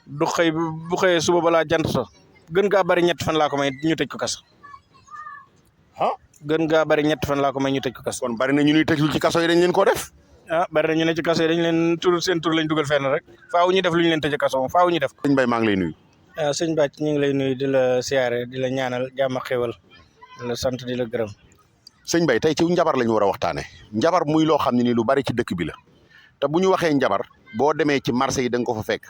du xëy bu xëyee suba balaa jant so gën gaa bari ñett fan laa ko may ñu tëj ko kaso. gën gaa bari ñett fan laa ko may ñu tëj ko kaso. kon bari na ñu ñuy tëjul ci kaso yi dañ leen koo def. bari na ñu ne ci kaso yi dañ leen seen tur lañ dugal fenn rek faaw ñu def lu ñu leen tëj kaso moom faaw ñu def ko. sëñ Mbaye maa ngi lay nuyu. sëñ Bàcc ñu ngi lay nuyu di la siyaare di la ñaanal jàmm ak xéwal di la sant di la gërëm. sëñ Mbaye tey ci njabar la ñu war a waxtaanee njabar muy loo xam ne ni lu bari ci dëkk bi la te bu ñu waxee njabar boo demee ci marché yi da nga ko fa fekk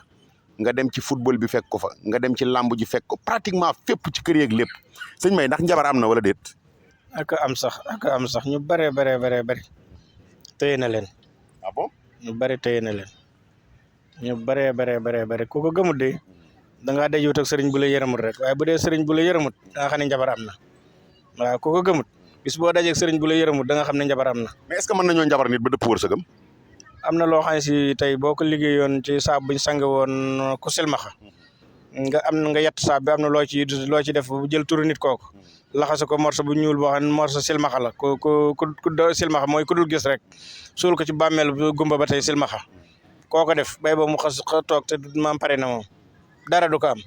nga dem ci football bi fekk ko fa nga dem ci làmb ji fekk ko pratiquement fépp ci kër yeeg lépp sëñ Mbaye ndax njabar am na wala déet. ak am sax ñu bëree bëri téye na leen. ah bon ñu bëri téye na leen ñu bëree ku ko gëmut de da ngaa dajewut ak sëriñ bu la yërëmut rek waaye bu dee sëriñ bu la yërëmut da nga xam ne njabar am na waaw ku ko gëmut bis boo dajee ak sëriñ bu la yërëmut da nga xam ne njabar am na. mais est-ce que mën nañoo njabar nit ba dëpp wërsëgam. am na loo xam ne si tey boo ko liggéeyoon ci saab buñ sang woon ku silmaxa nga yett saab bi am na loo ci def bu jël turu nit kooku laxase ko morso bu ñuul boo xam ne morso silmaxa la ku silmaxa mooy ku dul gis rek suul ko ci bàmmeel bu gumba ba tey silmaxa kooko def bay ba mu xas toog te maam pare na moom dara du ko am.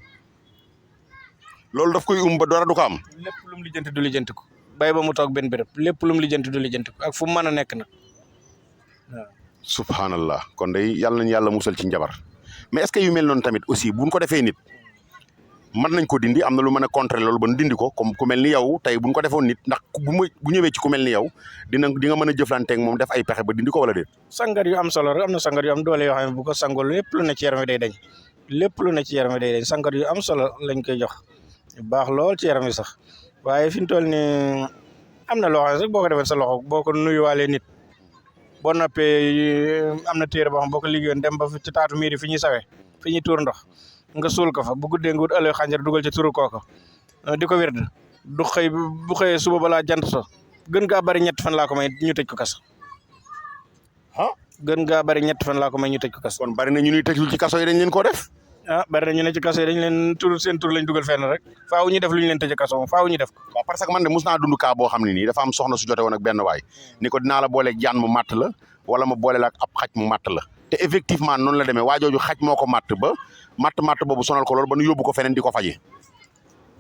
loolu daf koy ba dara du ko am. lépp lu mu lijjanti du lijjanti ko bay ba mu toog benn béréb lépp lu mu lijjanti du lijjanti ko ak fu mu mën a nekk nag waaw. subhanallah kon day yàlla nañu yàlla musal ci njabar mais est-ce que yu mel noonu tamit aussi buñ ko defee nit mën nañ ko dindi am na lu mën a contrer loolu ba dindi ko comme ku mel ni yow tey buñ ko defoon nit ndax bu ñëwee ci ku mel ni yow di nga mën a jëflanteeg moom def ay pexe ba dindi ko wala déet. sangar yu am solo rek am na sangar yu am doole yoo xam ne bu ko sangul lépp lu ne ci yaram day dañ sangar yu am solo lañ koy jox baax lool ci yaram wi sax waaye fi mu toll nii am na loo xam ne rek boo ko defee sa loxo boo ko nuyuwaalee nit boo noppee am na téere boo xam boo ko liggéeyoon dem ba ci taatu miir fi ñuy sawee fi ñuy tuur ndox nga suul ko fa bu guddee nga wut ëllëg xànjar dugal ci turu kooko di ko wérd du xëy bu xëyee suba balaa jant so gën gaa bari ñett fan laa ko may ñu tëj ko kaso. gën gaa bari ñett fan laa ko may ñu tëj ko kaso. kon bari na ñu ñuy tëjul ci kaso yi dañ leen koo def. bari na ñu ne ci kaso yi dañ leen seen tur lañ dugal fenn rek faaw ñu def lu ñu leen tëj kaso moom faaw ñu def ko. waaw parce que man de mus naa dund kaa boo xam ne nii dafa am soxna su jote woon ak benn waay ni ko dinaa la booleeg jaan mu màtt la wala ma boole la ak ab xaj mu màtt la te effectivement noonu la demee waa jooju xaj moo ko màtt ba màtt boobu sonal ko loolu ba nu yóbbu ko feneen di ko faje.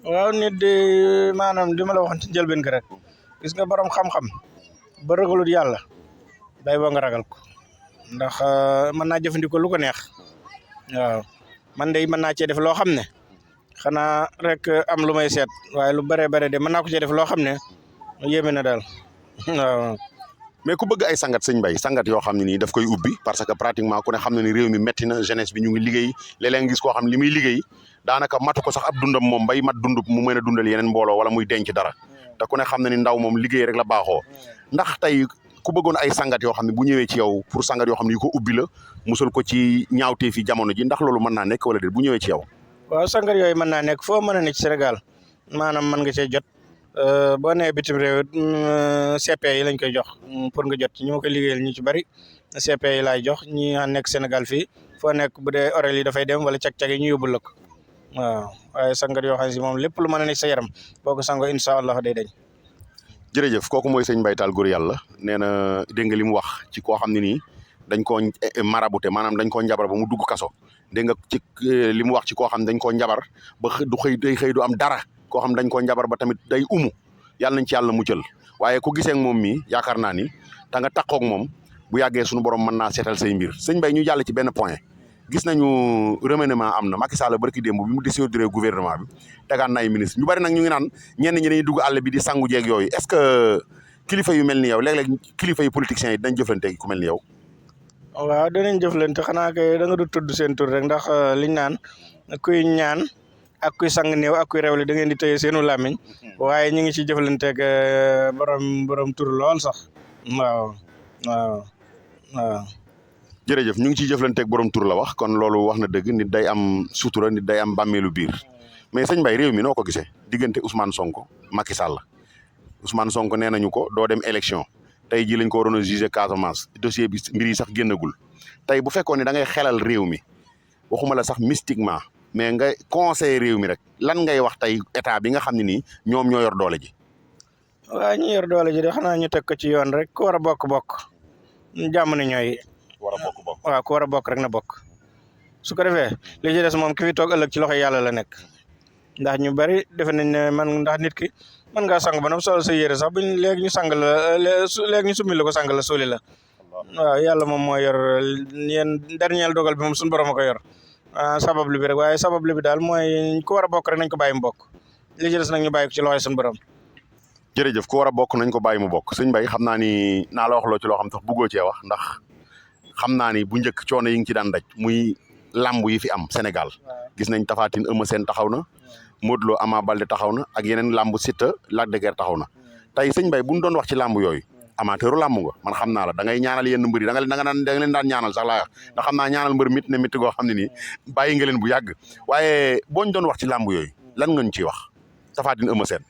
waaw nit de maanaam li ma la waxoon ci njëlbeen gi rek gis nga borom xam-xam ba ragalut yàlla day boo nga ragal ko ndax mën naa jëfandikoo lu ko neex waaw man de mën naa cee def loo xam ne xanaa rek am lu may seet waaye lu bëree bëri de mën naa ko cee def loo xam ne yéeme na daal waaw. mais ku bëgg ay sangat sëñ Mbaye sangat yoo xam ne nii daf koy ubbi parce que pratiquement ku ne xam na ni réew mi métti na jeunesse bi ñu ngi liggéey léeg-léeg nga gis koo xam li muy liggéey daanaka matu ko sax ab dundam moom bay mat dund mu mën a dundal yeneen mbooloo wala muy denc dara te ku ne xam na ni ndaw moom liggéey rek la baaxoo ndax tey ku bëggoon ay sangat yoo xam ne bu ñëwee ci yow pour sangat yoo xam ne yu ko ubbi la musal ko ci ñaawtee fi jamono ji ndax loolu mën naa nekk wala déet bu ñëwee ci yow. waaw sangat yooyu mën naa nekk foo mën a nekk ci Sénégal maanaam mën nga cee jot boo nee bitim réew CP yi lañ koy jox pour nga jot ci ñi ma koy liggéeyal ñu ci bari CP yi laay jox ñi nekk Sénégal fii foo nekk bu dee oreille yi dafay dem wala cag-cag yi ñu yóbbul la ko waaw waaye sangat yoo xam ne si moom lépp lu mën a nekk sa yaram boo ko sangoo incha allah day dañ. jërëjëf kooku mooy sëñ Mbaye Tall góor yàlla nee na dégg nga li mu wax ci koo xam ne nii dañ koo marabouté maanaam dañ koo njabar ba mu dugg kaso dégg nga ci li mu wax ci koo xam ne dañ koo njabar ba du xëy du am dara koo xam dañ koo njabar ba tamit day yàlla nañ ci yàlla muccal waaye ku gisee ak moom mii yaakaar naa ni ta nga takkoog moom bu yàggee suñu borom mën naa seetal say mbir sëñ Mbaye ñu jàll ci benn point gis nañu remaniement am na Macky Sall barki démb bi mu dissoudre gouvernement bi tegaan na ay ministre ñu bari nag ñu ngi naan ñenn ñi dañuy dugg àll bi di sangu jeeg yooyu est-ce que kilifa yu mel ni yow léeg-léeg kilifa yu politiciens yi dinañ jëflante ku mel ni yow. waaw danañ jëflante xanaa kay da nga du tudd seen tur rek ndax liñ naan kuy ñaan ak kuy sang néew ak kuy rewle da ngeen di tëye seenu làmmiñ waaye ñu ngi ci jëflanteeg borom tur lool sax waaw. jërëjëf ñu ngi ciy jëflanteeg borom tur la wax kon loolu wax na dëgg nit day am sutura nit day am bàmmeelu biir mais sëñ Mbaye réew mi noo ko gisee diggante Ousmane Sonko Macky Sall Ousmane Sonko nee nañu ko doo dem élection tey jii lañ ko waroon a juger Casamance dossier bi mbir yi sax génnagul tey bu fekkoon ne da ngay xelal réew mi waxuma la sax mystiquement mais nga conseiller réew mi rek lan ngay wax tey état bi nga xam ne nii ñoom ñoo yor doole ji. waaw ñu yor doole ji de xanaa ñu teg ko ci yoon rek ku war a bokk jàmm ne ñooy. war a bokk waaw ku war a bokk rek na bokk su ko defee li ci des moom ki fi toog ëllëg ci loxo yàlla la nekk ndax ñu bari defe nañ ne man ndax nit ki mën ngaa sang ba noppi solo sa yére sax buñ léegi ñu sang la léegi ñu summi la ko sang la suuli la waaw yàlla moom moo yor yéen dernier dogal bi moom suñu borom a ko yor sabab li bi rek waaye sabab li bi daal mooy ku war a bokk rek nañ ko bàyyi mu bokk li ci des nag ñu bàyyi ko ci loxoy suñu borom. jërëjëf ku war a bokk nañ ko bàyyi mu bokk sëñ Mbaye xam naa ni naa la wax loo ci loo xam tax bëggoo cee wax ndax xam naa ni bu njëkk coono yi ngi ci daan daj muy làmb yi fi am Sénégal gis nañ Tapha Tine Eumeu Sène taxaw na Modou Lo Ama Baldé taxaw na ak yeneen làmb Siteu Lac de Guiers taxaw na tey sëñ Mbaye bu ñu doon wax ci làmb yooyu amateuru làmb nga man xam naa la da ngay ñaanal yenn mbër yi da nga leen daan ñaanal sax laa ndax xam naa ñaanal mbër mit ne mit goo xam ne nii bàyyi nga leen bu yàgg waaye boo ñu doon wax ci làmb yooyu lan nga ñu ciy wax Tapha Tine Eumeu Sène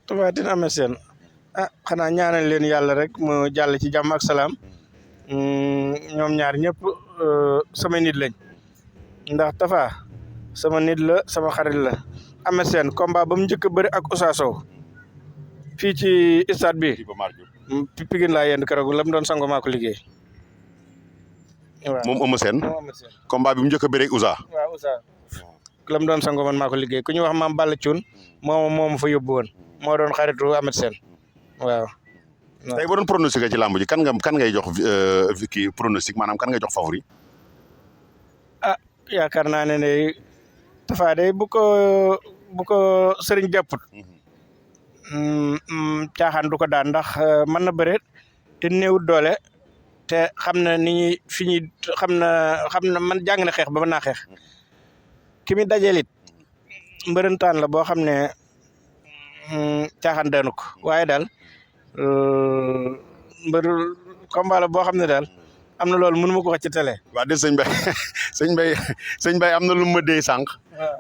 Tapha Tine Eumeu Sène xanaa ñaanal leen yàlla rek mu jàll ci jàmm ak salaam ñoom ñaar ñëpp sama nit lañ ndax Tapha sama nit la sama xarit la Eumeu Sène combat ba mu njëkk a bëri ak Ousa Sow fii ci stade bi Pikine laa yend keroog la mu doon sango maa ko liggéey waaw moom Eumeu Sène combat bi mu njëkk a bëri ak Ousa waaw Ousa la mu doon sango man maa ko liggéey ku ñu wax maam Balla Thioune moo fa yóbbu woon moo doon xaritu Eumeu Sène waaw. tey boo doon pronostiqué ci làmb ji kan ngay jox kii pronostic maanaam kan ngay jox favori. yaakaar naa ne Tapha day bu ko sëriñ jàpput caaxaan du ko daan ndax mën na bëre te néewut doole te xam na ni ñuy fi ñuy xam na man jàng na xeex ba mën naa xeex ki mi dajelit mbërëntaan la boo xam ne caaxaan daanu ko waaye daal mbër combat la boo xam ne daal am na loolu mënu ma ko wax ci télé. waa de sëñ Mbaye am na lu ma dee sànq.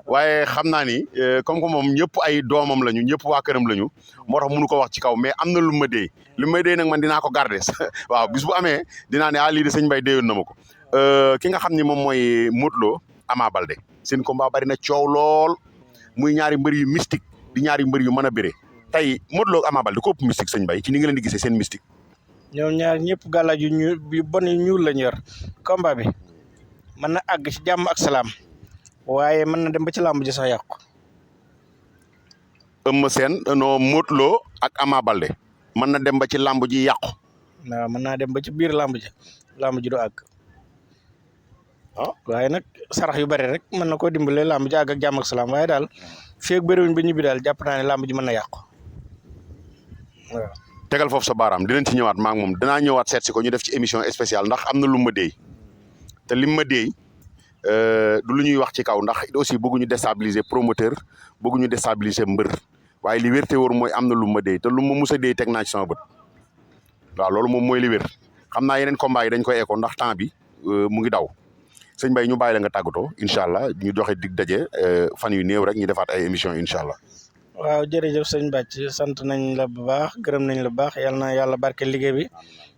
waaye xam naa ni comme que moom ñëpp ay doomam lañu ñëpp waa këram lañu moo tax mënu ko wax ci kaw mais am na lu ma dee li may dee nag man dinaa ko garder waaw bis bu amee dinaa ne lii de sëñ Mbaye déyoon na ma ko. ki nga xam ni moom mooy Modou Lo Ama Baldé seen combat bari na coow lool muy ñaari mbër yu mystique di ñaari mbër yu mën a bëre tey Modou Lo Ama Baldé ko ëpp mystique sëñ Mbaye ci ni nga leen di gisee seen mystique. ñoom ñaar ñëpp gàllaaj yu bon yu ñuul lañ yor combat bi mën na àgg ci jàmm ak salaam waaye mën na dem ba ci làmb ji sax yàqu. Eumeu Sène no Modou Lo ak Ama Baldé mën na dem ba ci làmb ji yàqu. waaw mën naa dem ba ci biir làmb ji du àgg. waaye nag sarax yu bari rek mën na koo dimbale làmb ji àgg ak jàmm ak salaam waaye daal feeg bëriwuñ ba ñibbi daal jàpp naa ne làmb ji mën na yàqu waaw. tegal foofu sa baaraam dinañ ci ñëwaat maa ngi moom dinaa ñëwaat seet si ko ñu def ci émission spéciale ndax am na lu ma déy te lim ma déy du lu ñuy wax ci kaw ndax aussi bëgguñu déstabiliser promoteur bëgguñu déstabiliser mbër waaye li wér te wóor mooy am na lu ma déy te lu ma mus a déy teg naa ci sama bët waaw loolu moom mooy li wér xam naa yeneen combat yi dañ koy écho ndax temps bi mu ngi daw sëñ Mbaye ñu bàyyi la nga tàggatoo incha allah ñu joxe dig daje fan yu néew rek ñu defaat ay émission incha allah. waaw jërëjëf sëñ Bàcc sant nañ la bu baax gërëm nañ la bu baax yal na yàlla barke liggéey bi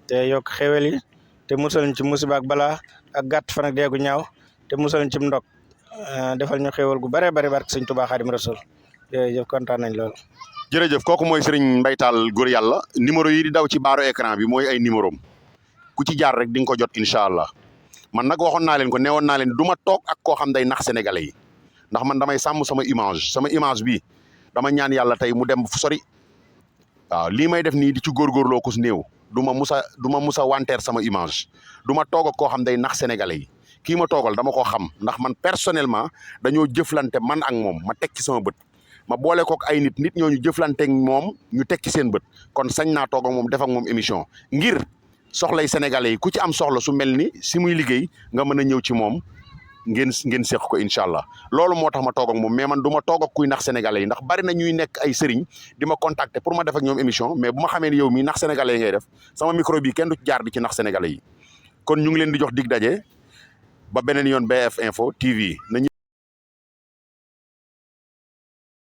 te yokk xewel yi te musal ñu ci musiba ak balaa ak gàtt fan ak deegu ñaaw te musal ñu ci ndog defal ñu xewal gu bare bare barke sëñ Tuubaa Xaadim Rasuul jërëjëf kontaan nañ lool. jërëjëf kooku mooy Serigne Mbaye Tall góor yàlla numéro yi di daw ci baaru écran bi mooy ay numéro am ku ci jaar rek di nga ko jot incha allah man nag waxoon naa leen ko newoon naa leen du ma toog ak koo xam day nax sénégalais yi ndax man damay sàmm sama image bi dama ñaan yàlla tey mu dem fu sori waaw lii may def nii di ci góorgóorloo ko su néew du ma musa wanteer sama image du ma toog ak koo xam day nax sénégalais yi kii ma toogal dama ko xam ndax man personnellement dañoo jëflante man ak moom ma teg ci sama bët ma boole kook ay nit ñooñu jëflanteeg moom ñu teg ci seen bët kon sañ naa toog ak moom def ak moom émission ngir soxlay sénégalais yi ku ci am soxla su mel ni si muy liggéey nga mën a ñëw ci moom ngeen seq ko incha allah loolu moo tax ma toog ak moom mais man du ma toog ak kuy nax sénégalais yi ndax bari na ñuy nekk ay sëriñ di ma contacter pour ma def ak ñoom émission mais bu ma xamee ne yow mii nax sénégalais yi ngay def sama micro bi kenn du jaar di ci nax sénégalais yi kon ñu ngi leen di jox dig daje ba beneen yoon BF Info TV.